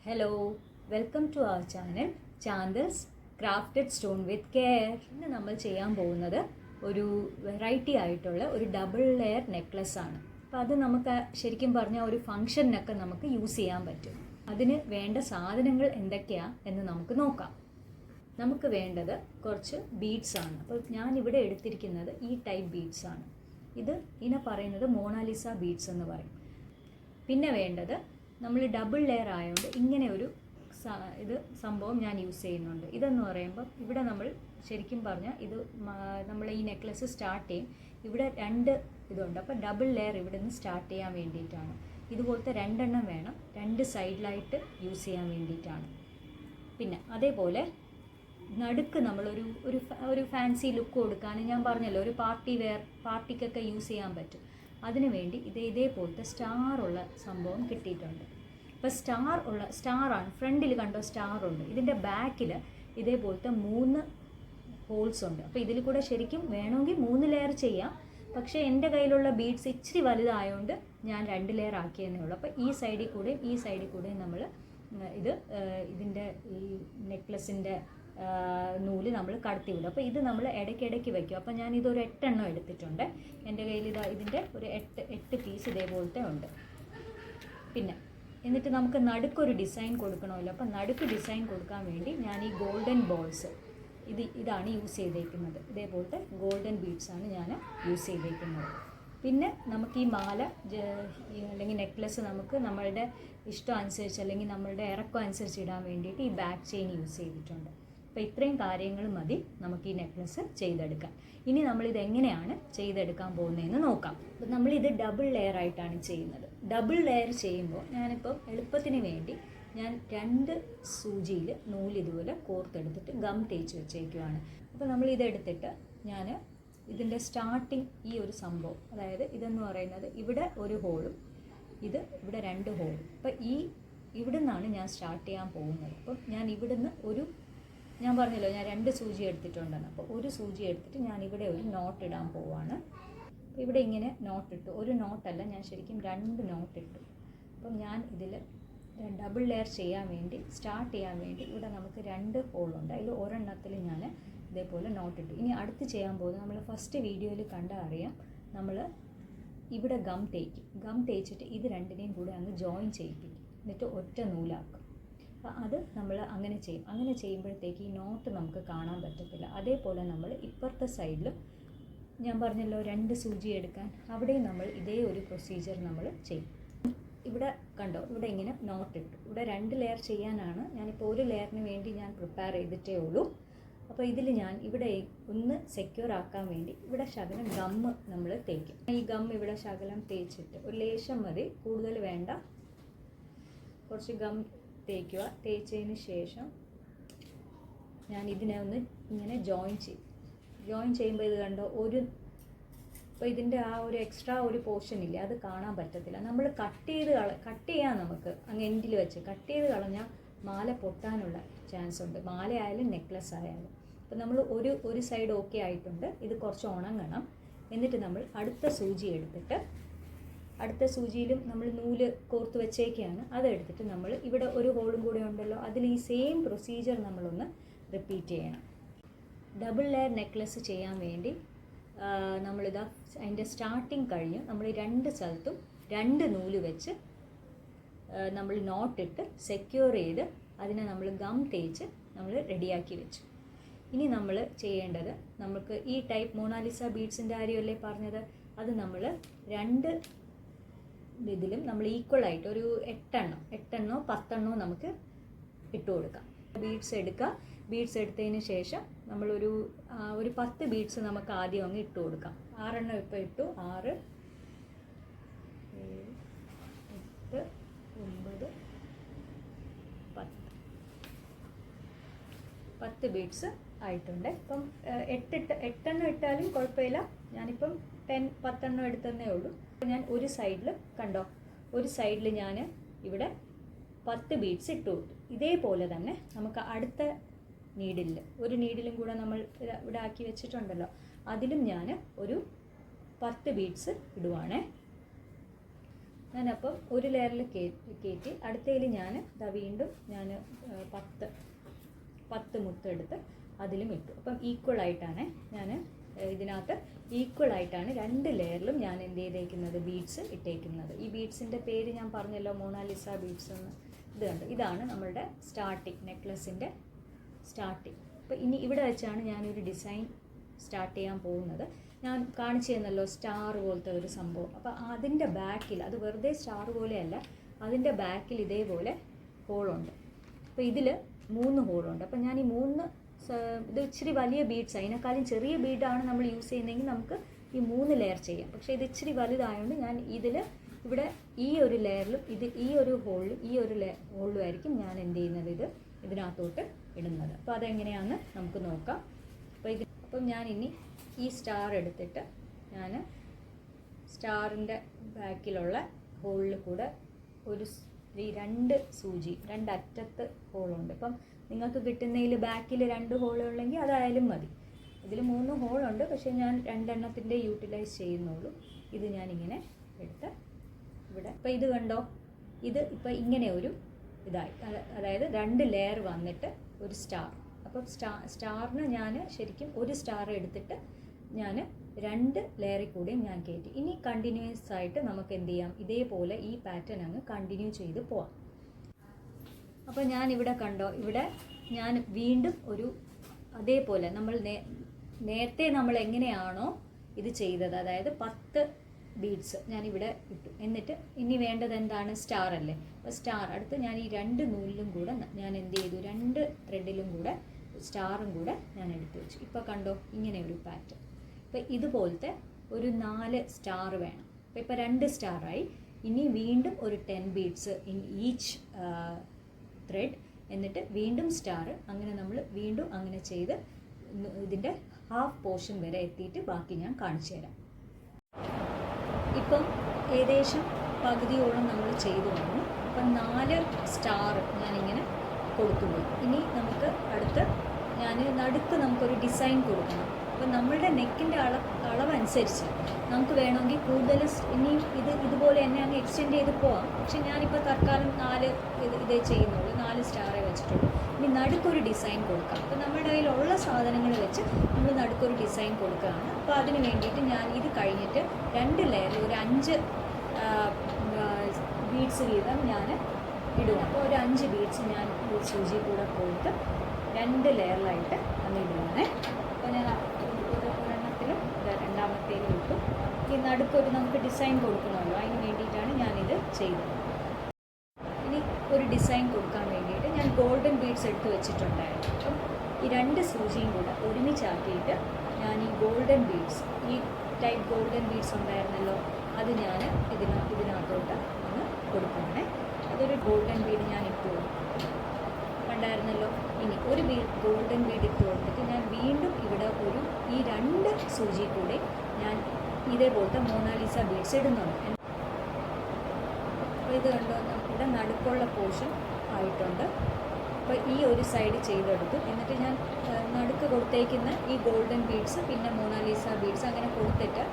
Hello, welcome to our channel Chantal's crafted stone with care. ഇന്ന് നമ്മൾ ചെയ്യാൻ പോകുന്നത് ഒരു വെറൈറ്റി ആയിട്ടുള്ള ഒരു ഡബിൾ ലെയർ നെക്ലസ് ആണ്. അപ്പോൾ അത് നമുക്ക് ശരിക്കും പറഞ്ഞാൽ ഒരു ഫംഗ്ഷനൊക്കെ നമുക്ക് യൂസ് ചെയ്യാൻ പറ്റും. അതിന് വേണ്ട സാധനങ്ങൾ എന്തൊക്കെയാണ് എന്ന് നമുക്ക് നോക്കാം. നമുക്ക് വേണ്ടത് കുറച്ച് ബീഡ്സ് ആണ്. അപ്പോൾ ഞാനിവിടെ എടുത്തിരിക്കുന്നത് ഈ ടൈപ്പ് ബീഡ്സ് ആണ്. ഇതിനെ പറയുന്നത് മോണാലിസ ബീഡ്സ് എന്ന് പറയും. പിന്നെ വേണ്ടത് നമ്മൾ ഡബിൾ ലെയർ ആയതുകൊണ്ട് ഇങ്ങനെ ഒരു സംഭവം ഞാൻ യൂസ് ചെയ്യുന്നുണ്ട്. ഇതെന്ന് പറയുമ്പോൾ ഇവിടെ നമ്മൾ ശരിക്കും പറഞ്ഞാൽ നമ്മൾ ഈ നെക്ലസ് സ്റ്റാർട്ട് ചെയ്യും. ഇവിടെ രണ്ട് ഇതുണ്ട്. അപ്പോൾ ഡബിൾ ലെയർ ഇവിടെ നിന്ന് സ്റ്റാർട്ട് ചെയ്യാൻ വേണ്ടിയിട്ടാണ്. ഇതുപോലത്തെ രണ്ടെണ്ണം വേണം, രണ്ട് സൈഡിലായിട്ട് യൂസ് ചെയ്യാൻ വേണ്ടിയിട്ടാണ്. പിന്നെ അതേപോലെ നടുക്ക് നമ്മളൊരു ഒരു ഫാൻസി ലുക്ക് കൊടുക്കാൻ ഞാൻ പറഞ്ഞല്ലോ, ഒരു പാർട്ടിക്കൊക്കെ യൂസ് ചെയ്യാൻ പറ്റും. അതിനു വേണ്ടി ഇതേപോലത്തെ സ്റ്റാറുള്ള സംഭവം കിട്ടിയിട്ടുണ്ട്. അപ്പോൾ സ്റ്റാറാണ് ഫ്രണ്ടിൽ കണ്ടോ, സ്റ്റാറുണ്ട്. ഇതിൻ്റെ ബാക്കിൽ ഇതേപോലത്തെ 3 ഹോൾസ് ഉണ്ട്. അപ്പോൾ ഇതിൽ കൂടെ ശരിക്കും വേണമെങ്കിൽ 3 ലെയർ ചെയ്യാം. പക്ഷേ എൻ്റെ കയ്യിലുള്ള ബീഡ്സ് ഇച്ചിരി വലുതായതുകൊണ്ട് ഞാൻ 2 ലെയർ ആക്കിയെന്നേ ഉള്ളൂ. അപ്പോൾ ഈ സൈഡിൽ കൂടെയും നമ്മൾ ഇതിൻ്റെ ഈ നെക്ലസിൻ്റെ നൂല് നമ്മൾ കടത്തി വിടും. അപ്പോൾ ഇത് നമ്മൾ ഇടയ്ക്കിടയ്ക്ക് വയ്ക്കും. അപ്പോൾ ഞാൻ ഇതൊരു 8 എണ്ണം എടുത്തിട്ടുണ്ട്. എൻ്റെ കയ്യിൽ ഇതിൻ്റെ ഒരു 8 പീസ് ഇതേപോലത്തെ ഉണ്ട്. പിന്നെ എന്നിട്ട് നമുക്ക് നടുക്കൊരു ഡിസൈൻ കൊടുക്കണമല്ലോ. അപ്പോൾ നടുക്ക് ഡിസൈൻ കൊടുക്കാൻ വേണ്ടി ഞാൻ ഈ ഗോൾഡൻ ബോൾസ് ഇതാണ് യൂസ് ചെയ്തേക്കുന്നത്. ഇതേപോലത്തെ ഗോൾഡൻ ബീഡ്സാണ് ഞാൻ യൂസ് ചെയ്തേക്കുന്നത്. പിന്നെ നമുക്ക് ഈ മാല അല്ലെങ്കിൽ നെക്ലസ് നമുക്ക് നമ്മളുടെ ഇഷ്ടം അനുസരിച്ച് അല്ലെങ്കിൽ നമ്മളുടെ ഇറക്കം അനുസരിച്ച് ഇടാൻ വേണ്ടിയിട്ട് ഈ ബാക്ക് ചെയിൻ യൂസ് ചെയ്തിട്ടുണ്ട്. അപ്പോൾ ഇത്രയും കാര്യങ്ങൾ മതി നമുക്ക് ഈ നെക്ലസ് ചെയ്തെടുക്കാൻ. ഇനി നമ്മളിത് എങ്ങനെയാണ് ചെയ്തെടുക്കാൻ പോകുന്നതെന്ന് നോക്കാം. അപ്പോൾ നമ്മളിത് ഡബിൾ ലെയർ ആയിട്ടാണ് ചെയ്യുന്നത്. ഡബിൾ ലെയർ ചെയ്യുമ്പോൾ ഞാനിപ്പോൾ എളുപ്പത്തിന് വേണ്ടി ഞാൻ 2 സൂചിയിൽ നൂല് ഇതുപോലെ കോർത്തെടുത്തിട്ട് ഗം തേച്ച് വെച്ചേക്കുവാണ്. അപ്പോൾ നമ്മളിതെടുത്തിട്ട് ഞാൻ ഇതിൻ്റെ സ്റ്റാർട്ടിങ് ഈ ഒരു സംഭവം, അതായത് ഇതെന്ന് പറയുന്നത് ഇവിടെ ഒരു ഹോളും ഇവിടെ 2 ഹോളും. അപ്പോൾ ഇവിടെ നിന്നാണ് ഞാൻ സ്റ്റാർട്ട് ചെയ്യാൻ പോകുന്നത്. അപ്പം ഞാൻ ഇവിടുന്ന് ഞാൻ പറഞ്ഞല്ലോ ഞാൻ 2 സൂചി എടുത്തിട്ടുണ്ടെന്ന്. അപ്പോൾ ഒരു സൂചി എടുത്തിട്ട് ഞാൻ ഇവിടെ ഒരു നോട്ട് ഇടാൻ പോവാണ്. അപ്പോൾ ഇവിടെ ഇങ്ങനെ നോട്ടിട്ടു. ഒരു നോട്ടല്ല, ഞാൻ ശരിക്കും 2 നോട്ടിട്ടു. അപ്പം ഞാൻ ഇതിൽ ഡബിൾ ലെയർ സ്റ്റാർട്ട് ചെയ്യാൻ വേണ്ടി ഇവിടെ നമുക്ക് 2 ഹോളുണ്ട്. അതിൽ ഒരെണ്ണത്തിൽ ഞാൻ ഇതേപോലെ നോട്ടിട്ടു. ഇനി അടുത്ത് ചെയ്യാൻ പോകുന്നത് നമ്മൾ ഫസ്റ്റ് വീഡിയോയിൽ കണ്ടാൽ അറിയാം, നമ്മൾ ഇവിടെ ഗം തേച്ചിട്ട് ഇത് രണ്ടിനെയും കൂടെ അങ്ങ് ജോയിൻ ചെയ്യിപ്പിക്കും. എന്നിട്ട് ഒറ്റ നൂലാക്കും. അപ്പോൾ അത് നമ്മൾ അങ്ങനെ ചെയ്യും. അങ്ങനെ ചെയ്യുമ്പോഴത്തേക്ക് ഈ നോട്ട് നമുക്ക് കാണാൻ പറ്റത്തില്ല. അതേപോലെ നമ്മൾ ഇപ്പുറത്തെ സൈഡിൽ ഞാൻ പറഞ്ഞല്ലോ 2 സൂചി എടുക്കാൻ, അവിടെയും നമ്മൾ ഇതേ ഒരു പ്രൊസീജിയർ നമ്മൾ ചെയ്യും. ഇവിടെ കണ്ടോ, ഇവിടെ ഇങ്ങനെ നോട്ടിട്ടു. ഇവിടെ 2 ലെയർ ചെയ്യാനാണ്. ഞാനിപ്പോൾ ഒരു ലെയറിന് വേണ്ടി ഞാൻ പ്രിപ്പയർ ചെയ്തിട്ടേ ഉള്ളൂ. അപ്പോൾ ഇതിൽ ഞാൻ ഇവിടെ ഒന്ന് സെക്യൂർ ആക്കാൻ വേണ്ടി ഇവിടെ ശകലം ഗമ്മ് നമ്മൾ തേക്കും. ഈ ഗം ഇവിടെ ശകലം തേച്ചിട്ട് ഒരു ലേശം മതി, കൂടുതൽ വേണ്ട. കുറച്ച് ഗം തേക്കുക. തേച്ചതിന് ശേഷം ഞാൻ ഇതിനെ ഒന്ന് ഇങ്ങനെ ജോയിൻ ചെയ്യുമ്പോൾ ഇത് കണ്ടോ, ഇപ്പോൾ ഇതിൻ്റെ ആ ഒരു എക്സ്ട്രാ ഒരു പോർഷൻ ഇല്ലേ, അത് കാണാൻ പറ്റത്തില്ല. നമ്മൾ കട്ട് ചെയ്യാൻ നമുക്ക് അങ്ങ് എൻഡിൽ വെച്ച് കട്ട് ചെയ്ത് കളഞ്ഞാൽ മാല പൊട്ടാനുള്ള ചാൻസ് ഉണ്ട്. മാലയായാലും നെക്ലസ് ആയാലും. അപ്പോൾ നമ്മൾ ഒരു സൈഡ് ഓക്കെ ആയിട്ടുണ്ട്. ഇത് കുറച്ച് ഉണങ്ങണം. എന്നിട്ട് നമ്മൾ അടുത്ത സൂചി എടുത്തിട്ട്, അടുത്ത സൂചിയിലും നമ്മൾ നൂല് കോർത്ത് വെച്ചേക്കാണ്, അതെടുത്തിട്ട് നമ്മൾ ഇവിടെ ഒരു ഹോളും കൂടെ ഉണ്ടല്ലോ, അതിൽ ഈ സെയിം പ്രൊസീജിയർ നമ്മളൊന്ന് റിപ്പീറ്റ് ചെയ്യണം. ഡബിൾ ലെയർ നെക്ലസ് ചെയ്യാൻ വേണ്ടി അതിൻ്റെ സ്റ്റാർട്ടിങ് കഴിഞ്ഞ് നമ്മൾ 2 സ്ഥലത്തും 2 നൂല് വെച്ച് നമ്മൾ നോട്ടിട്ട് സെക്യൂർ ചെയ്ത് അതിനെ നമ്മൾ ഗം തേച്ച് നമ്മൾ റെഡിയാക്കി വെച്ചു. ഇനി നമ്മൾ ചെയ്യേണ്ടത്, നമുക്ക് ഈ ടൈപ്പ് മോണാലിസ ബീഡ്സിൻ്റെ കാര്യമല്ലേ പറഞ്ഞത്, അത് നമ്മൾ 2 ഇതിലും നമ്മൾ ഈക്വലായിട്ട് ഒരു 8 എണ്ണോ 10 എണ്ണോ നമുക്ക് ഇട്ട് കൊടുക്കാം. ബീഡ്സ് എടുക്കുക. ബീഡ്സ് എടുത്തതിന് ശേഷം നമ്മളൊരു 10 ബീഡ്സ് നമുക്ക് ആദ്യം അങ്ങ് ഇട്ട് കൊടുക്കാം. 6 എണ്ണം ഇപ്പോൾ ഇട്ടു. 6, 7, 8, 9, 10 ബീഡ്സ് ആയിട്ടുണ്ട്. ഇപ്പം 8 എണ്ണം ഇട്ടാലും കുഴപ്പമില്ല. ഞാനിപ്പം 10 എണ്ണം എടുത്തതന്നേ ഉള്ളൂ. ഞാൻ ഒരു സൈഡിൽ കണ്ടോ, ഒരു സൈഡിൽ ഞാൻ ഇവിടെ 10 ബീഡ്സ് ഇട്ട് കൊടുത്തു. ഇതേപോലെ തന്നെ നമുക്ക് അടുത്ത ഒരു നീഡിലും കൂടെ നമ്മൾ ഇവിടെ ആക്കി വെച്ചിട്ടുണ്ടല്ലോ, അതിലും ഞാൻ ഒരു 10 ബീഡ്സ് ഇടുവാണേ. ഞാനപ്പം ഒരു ലെയറിൽ കയറ്റി അടുത്തതിൽ ഞാൻ വീണ്ടും ഞാൻ 10 മുത്തെടുത്ത് അതിലും ഇട്ടു. അപ്പം ഈക്വലായിട്ടാണ് ഞാൻ ഇതിനകത്ത് ഈക്വലായിട്ടാണ് 2 ലെയറിലും ഞാൻ എന്ത് ചെയ്തേക്കുന്നത്, ബീഡ്സ് ഇട്ടേക്കുന്നത്. ഈ ബീഡ്സിൻ്റെ പേര് ഞാൻ പറഞ്ഞല്ലോ, മൊണാലിസ ബീഡ്സ് എന്ന്. ഇത് കണ്ടു, ഇതാണ് നമ്മളുടെ സ്റ്റാർട്ടിങ്, നെക്ലസിൻ്റെ സ്റ്റാർട്ടിങ്. അപ്പോൾ ഇനി ഇവിടെ വെച്ചാണ് ഞാനൊരു ഡിസൈൻ സ്റ്റാർട്ട് ചെയ്യാൻ പോകുന്നത്. ഞാൻ കാണിച്ചു തന്നല്ലോ സ്റ്റാർ പോലത്തെ ഒരു സംഭവം. അപ്പോൾ അതിൻ്റെ ബാക്കിൽ, അത് വെറുതെ സ്റ്റാർ പോലെയല്ല, അതിൻ്റെ ബാക്കിൽ ഇതേപോലെ ഹോളുണ്ട്. അപ്പോൾ ഇതിൽ 3 ഹോളുണ്ട്. അപ്പോൾ ഞാൻ ഈ 3 ഇത് ഇച്ചിരി വലിയ ബീഡ്സ്, അതിനേക്കാളും ചെറിയ ബീഡാണ് നമ്മൾ യൂസ് ചെയ്യുന്നതെങ്കിൽ നമുക്ക് ഈ 3 ലെയർ ചെയ്യാം. പക്ഷേ ഇത് ഇച്ചിരി വലുതായതുകൊണ്ട് ഞാൻ ഇവിടെ ഈ ഒരു ലെയറിലും ഈ ഒരു ഹോളിലും ഈ ഒരു ഹോളിലും ആയിരിക്കും ഞാൻ എന്ത് ചെയ്യുന്നത്, ഇതിനകത്തോട്ട് ഇടുന്നത്. അപ്പോൾ അതെങ്ങനെയാണെന്ന് നമുക്ക് നോക്കാം. അപ്പം ഞാൻ ഇനി ഈ സ്റ്റാർ എടുത്തിട്ട് ഞാൻ സ്റ്റാറിൻ്റെ ബാക്കിലുള്ള ഹോളിൽ കൂടെ ഈ 2 സൂചി, 2 അറ്റത്ത് ഹോളുണ്ട്. ഇപ്പം നിങ്ങൾക്ക് കിട്ടുന്നതിൽ ബാക്കിൽ 2 ഹോളുള്ളെങ്കിൽ അതായാലും മതി. ഇതിൽ 3 ഹോളുണ്ട്, പക്ഷേ ഞാൻ 2 എണ്ണത്തിൻ്റെ യൂട്ടിലൈസ് ചെയ്യുന്നുള്ളൂ. ഇത് ഞാനിങ്ങനെ എടുത്ത് ഇവിടെ, ഇപ്പോൾ ഇത് കണ്ടോ, ഇത് ഇപ്പോൾ ഇങ്ങനെ ഒരു ഇതായി, അതായത് 2 ലെയർ വന്നിട്ട് ഒരു സ്റ്റാർ. അപ്പം സ്റ്റാറിന് ഞാൻ ശരിക്കും ഒരു സ്റ്റാർ എടുത്തിട്ട് ഞാൻ 2 ലെയറിൽ കൂടെയും ഞാൻ കയറ്റി. ഇനി കണ്ടിന്യൂസ് ആയിട്ട് നമുക്ക് എന്ത് ചെയ്യാം, ഇതേപോലെ ഈ പാറ്റേൺ അങ്ങ് കണ്ടിന്യൂ ചെയ്ത് പോവാം. അപ്പോൾ ഞാനിവിടെ കണ്ടോ, ഇവിടെ ഞാൻ വീണ്ടും അതേപോലെ നമ്മൾ നേരത്തെ നമ്മൾ എങ്ങനെയാണോ ഇത് ചെയ്തത്, അതായത് 10 ബീഡ്സ് ഞാനിവിടെ ഇട്ടു. എന്നിട്ട് ഇനി വേണ്ടത് എന്താണ്, സ്റ്റാർ അല്ലേ. അപ്പോൾ സ്റ്റാർ അടുത്ത് ഞാൻ ഈ 2 നൂലിലും കൂടെ ഞാൻ എന്ത് ചെയ്തു, 2 ത്രെഡിലും കൂടെ സ്റ്റാറും കൂടെ ഞാൻ എടുത്തു വെച്ചു. ഇപ്പോൾ കണ്ടോ, ഇങ്ങനെ ഒരു പാറ്റേൺ. ഇപ്പോൾ ഇതുപോലത്തെ ഒരു 4 സ്റ്റാർ വേണം. അപ്പോൾ ഇപ്പോൾ 2 സ്റ്റാറായി. ഇനി വീണ്ടും ഒരു 10 ബീഡ്സ് ഇൻ ഈച്ച് ത്രെഡ്, എന്നിട്ട് വീണ്ടും സ്റ്റാർ. അങ്ങനെ നമ്മൾ വീണ്ടും അങ്ങനെ ചെയ്ത് ഇതിൻ്റെ ഹാഫ് പോർഷൻ വരെ എത്തിയിട്ട് ബാക്കി ഞാൻ കാണിച്ചു തരാം. ഇപ്പം ഏകദേശം പകുതിയോളം നമ്മൾ ചെയ്തു വന്നു. അപ്പം 4 സ്റ്റാർ ഞാനിങ്ങനെ കൊടുത്തുപോയി. ഇനി നമുക്ക് നടുക്ക് നമുക്കൊരു ഡിസൈൻ കൊടുക്കണം. അപ്പം നമ്മളുടെ നെക്കിൻ്റെ അളവനുസരിച്ച് നമുക്ക് വേണമെങ്കിൽ കൂടുതൽ ഇനിയും ഇതുപോലെ തന്നെ അങ്ങ് എക്സ്റ്റെൻഡ് ചെയ്ത് പോവാം. പക്ഷെ ഞാനിപ്പോൾ തൽക്കാലം 4 ഇതേ ചെയ്യുന്നുള്ളൂ, 4 സ്റ്റാറേ വെച്ചിട്ടുള്ളൂ. ഇനി നടുക്കൊരു ഡിസൈൻ കൊടുക്കാം. അപ്പോൾ നമ്മുടെ കയ്യിലുള്ള സാധനങ്ങൾ വെച്ച് നമ്മൾ നടുക്കൊരു ഡിസൈൻ കൊടുക്കുകയാണ്. അപ്പോൾ അതിന് വേണ്ടിയിട്ട് ഞാൻ ഇത് കഴിഞ്ഞിട്ട് 2 ലെയറിൽ ഒരു 5 ബീഡ്സ് വീതം ഞാൻ ഇടുക. അപ്പോൾ ഒരു 5 ബീഡ്സ് ഞാൻ സൂചി കൂടെ പോയിട്ട് 2 ലെയറിലായിട്ട് അന്ന് ഇടുകയാണ്. അപ്പോൾ ഞാൻ ഒരെണ്ണത്തിലും രണ്ടാമത്തേലും ഇട്ടു. ഈ നടുക്കൊരു നമുക്ക് ഡിസൈൻ കൊടുക്കണമല്ലോ, അതിന് വേണ്ടിയിട്ടാണ് ഞാനിത് ചെയ്തത്. ഇനി ഒരു ഡിസൈൻ കൊടുക്കാൻ വേണ്ടിയിട്ട് ഞാൻ ഗോൾഡൻ ബീഡ്സ് എടുത്ത് വെച്ചിട്ടുണ്ടായിരുന്നു. അപ്പം ഈ 2 സൂചിയും കൂടെ ഒരുമിച്ചാക്കിയിട്ട് ഞാൻ ഈ ഗോൾഡൻ ബീഡ്സ്, ഈ ടൈപ്പ് ഗോൾഡൻ ബീഡ്സ് ഉണ്ടായിരുന്നല്ലോ, അത് ഞാൻ ഇതിനകത്തോട്ട് ഒന്ന് കൊടുക്കുകയാണേ. അതൊരു ഗോൾഡൻ ബീഡ് ഞാൻ ഇട്ടു കണ്ടായിരുന്നല്ലോ. ഇനി ഒരു ഗോൾഡൻ ബീഡ് ഇട്ട് കൊടുത്തിട്ട് ഞാൻ വീണ്ടും ഇവിടെ ഈ 2 സൂചി കൂടെ ഞാൻ ഇതേപോലത്തെ മൊണാലിസ ബീഡ്സ് ഇടുന്നുണ്ട്. അപ്പോൾ ഇത് കണ്ടോ, ഇവിടെ നടുക്കുള്ള പോർഷൻ ആയിട്ടുണ്ട്. അപ്പോൾ ഈ ഒരു സൈഡ് ചെയ്തെടുത്തു. എന്നിട്ട് ഞാൻ നടുക്ക് കൊടുത്തേക്കുന്ന ഈ ഗോൾഡൻ ബീഡ്സ് പിന്നെ മൊണാലിസ ബീഡ്സ് അങ്ങനെ കൊടുത്തിട്ട്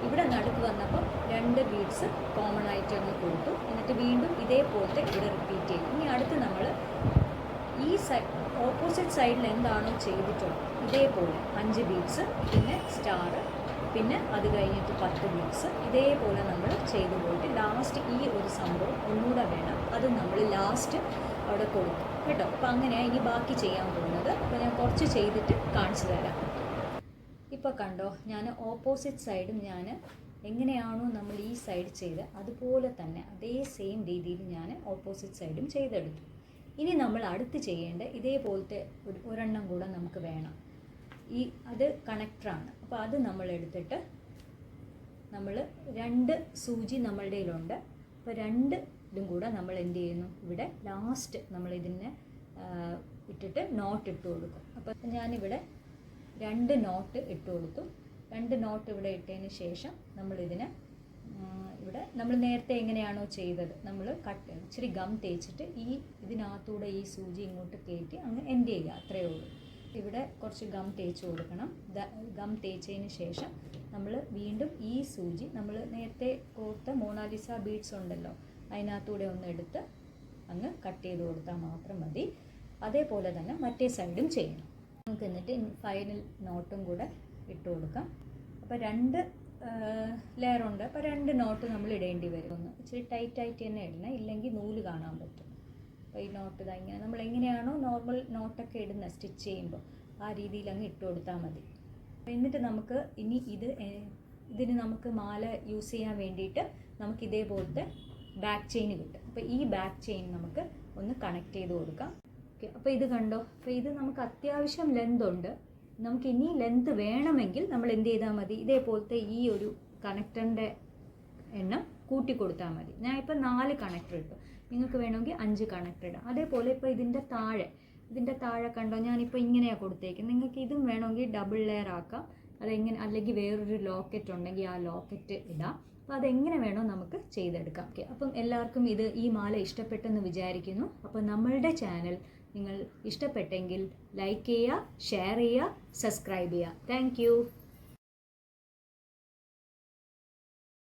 ഇവിടെ നടുക്ക് വന്നപ്പോൾ 2 ബീഡ്സ് കോമൺ ആയിട്ട് അങ്ങ് കൊടുത്തു. എന്നിട്ട് വീണ്ടും ഇതേപോലത്തെ ഇവിടെ റിപ്പീറ്റ് ചെയ്തു. ഇനി അടുത്ത് നമ്മൾ ഈ ഓപ്പോസിറ്റ് സൈഡിൽ എന്താണോ ചെയ്തിട്ടുള്ളത് ഇതേപോലെ 5 ബീഡ്സ് പിന്നെ സ്റ്റാർ പിന്നെ അത് കഴിഞ്ഞിട്ട് 10 ബീഡ്സ് ഇതേപോലെ നമ്മൾ ചെയ്തു പോയിട്ട് ലാസ്റ്റ് ഈ ഒരു സംഭവം ഒന്നുകൂടെ വേണം, അത് നമ്മൾ ലാസ്റ്റ് അവിടെ കൊടുക്കും കേട്ടോ. അപ്പോൾ അങ്ങനെയാണ് ഇനി ബാക്കി ചെയ്യാൻ പോകുന്നത്. അപ്പോൾ ഞാൻ കുറച്ച് ചെയ്തിട്ട് കാണിച്ചു തരാം. ഇപ്പോൾ കണ്ടോ, ഞാൻ ഓപ്പോസിറ്റ് സൈഡും ഞാൻ എങ്ങനെയാണോ നമ്മൾ ഈ സൈഡ് ചെയ്ത് അതുപോലെ തന്നെ അതേ സെയിം രീതിയിൽ ഞാൻ ഓപ്പോസിറ്റ് സൈഡും ചെയ്തെടുത്തു. ഇനി നമ്മൾ അടുത്ത് ചെയ്യേണ്ട ഇതേപോലത്തെ ഒരെണ്ണം കൂടെ നമുക്ക് വേണം. അത് കണക്ടറാണ്. അപ്പോൾ അത് നമ്മൾ എടുത്തിട്ട് നമ്മൾ 2 സൂചി നമ്മളുടെ കയ്യിലുണ്ട്. അപ്പോൾ 2 ഇതും കൂടെ നമ്മൾ എന്ത് ചെയ്യുന്നു, ഇവിടെ ലാസ്റ്റ് നമ്മൾ ഇതിനെ ഇട്ടിട്ട് നോട്ട് ഇട്ട് കൊടുക്കും. അപ്പോൾ ഞാനിവിടെ 2 നോട്ട് ഇട്ട് കൊടുത്തു. 2 നോട്ട് ഇവിടെ ഇട്ടതിന് ശേഷം നമ്മളിതിന് ഇവിടെ നമ്മൾ നേരത്തെ എങ്ങനെയാണോ ചെയ്തത്, നമ്മൾ ഇച്ചിരി ഗം തേച്ചിട്ട് ഇതിനകത്തൂടെ ഈ സൂചി ഇങ്ങോട്ട് കയറ്റി അങ്ങ് എൻഡ് ചെയ്യുക, അത്രയേ ഉള്ളൂ. ഇവിടെ കുറച്ച് ഗം തേച്ച് കൊടുക്കണം. ഗം തേച്ചതിന് ശേഷം നമ്മൾ വീണ്ടും ഈ സൂചി നമ്മൾ നേരത്തെ കോർത്ത മോണാലിസ ബീഡ്സ് ഉണ്ടല്ലോ അതിനകത്തൂടെ ഒന്ന് എടുത്ത് അങ്ങ് കട്ട് ചെയ്ത് കൊടുത്താൽ മാത്രം മതി. അതേപോലെ തന്നെ മറ്റേ സൈഡും ചെയ്യണം. നമുക്ക് എന്നിട്ട് ഫൈനൽ നോട്ടും കൂടെ ഇട്ട് കൊടുക്കാം. അപ്പോൾ 2 ലെയർ ഉണ്ട്. അപ്പോൾ 2 നോട്ട് നമ്മൾ ഇടേണ്ടി വരും. ഒന്ന് ഇച്ചിരി ടൈറ്റായിട്ട് തന്നെ ഇടണം, ഇല്ലെങ്കിൽ നൂല് കാണാൻ പറ്റും. അപ്പോൾ ഈ നോട്ട് ഇതാ ഇങ്ങനെ നമ്മൾ എങ്ങനെയാണോ നോർമൽ നോട്ടൊക്കെ ഇടുന്ന സ്റ്റിച്ച് ചെയ്യുമ്പോൾ ആ രീതിയിൽ അങ്ങ് ഇട്ട് കൊടുത്താൽ മതി. എന്നിട്ട് നമുക്ക് ഇനി ഇതിന് നമുക്ക് മാല യൂസ് ചെയ്യാൻ വേണ്ടിയിട്ട് നമുക്ക് ഇതേപോലത്തെ ബാക്ക് ചെയിൻ കിട്ടും. അപ്പോൾ ഈ ബാക്ക് ചെയിൻ നമുക്ക് ഒന്ന് കണക്ട് ചെയ്ത് കൊടുക്കാം. ഓക്കെ, അപ്പോൾ ഇത് കണ്ടോ. അപ്പോൾ ഇത് നമുക്ക് അത്യാവശ്യം ലെന്ത് ഉണ്ട്. നമുക്ക് ഇനി ലെന്ത് വേണമെങ്കിൽ നമ്മൾ എന്ത് ചെയ്താൽ മതി, ഇതേപോലത്തെ ഈ ഒരു കണക്ടറിൻ്റെ എണ്ണം കൂട്ടി കൊടുത്താൽ മതി. ഞാൻ ഇപ്പോൾ 4 കണക്ടർ ഇട്ടു, നിങ്ങൾക്ക് വേണമെങ്കിൽ 5 കണക്ടർ ഇടാം. അതേപോലെ ഇപ്പോൾ ഇതിൻ്റെ താഴെ കണ്ടോ, ഞാനിപ്പോൾ ഇങ്ങനെയാണ് കൊടുത്തേക്കുന്നത്. നിങ്ങൾക്ക് ഇതും വേണമെങ്കിൽ ഡബിൾ ലെയർ ആക്കാം. അതെങ്ങനെ, അല്ലെങ്കിൽ വേറൊരു ലോക്കറ്റ് ഉണ്ടെങ്കിൽ ആ ലോക്കറ്റ് ഇടാം. അപ്പോൾ അതെങ്ങനെ വേണോ നമുക്ക് ചെയ്തെടുക്കാം. ഓക്കെ, അപ്പം എല്ലാവർക്കും ഈ മാല ഇഷ്ടപ്പെട്ടെന്ന് വിചാരിക്കുന്നു. അപ്പോൾ നമ്മളുടെ ചാനൽ നിങ്ങൾ ഇഷ്ടപ്പെട്ടെങ്കിൽ ലൈക്ക് ചെയ്യുക, ഷെയർ ചെയ്യുക, സബ്സ്ക്രൈബ് ചെയ്യുക. താങ്ക്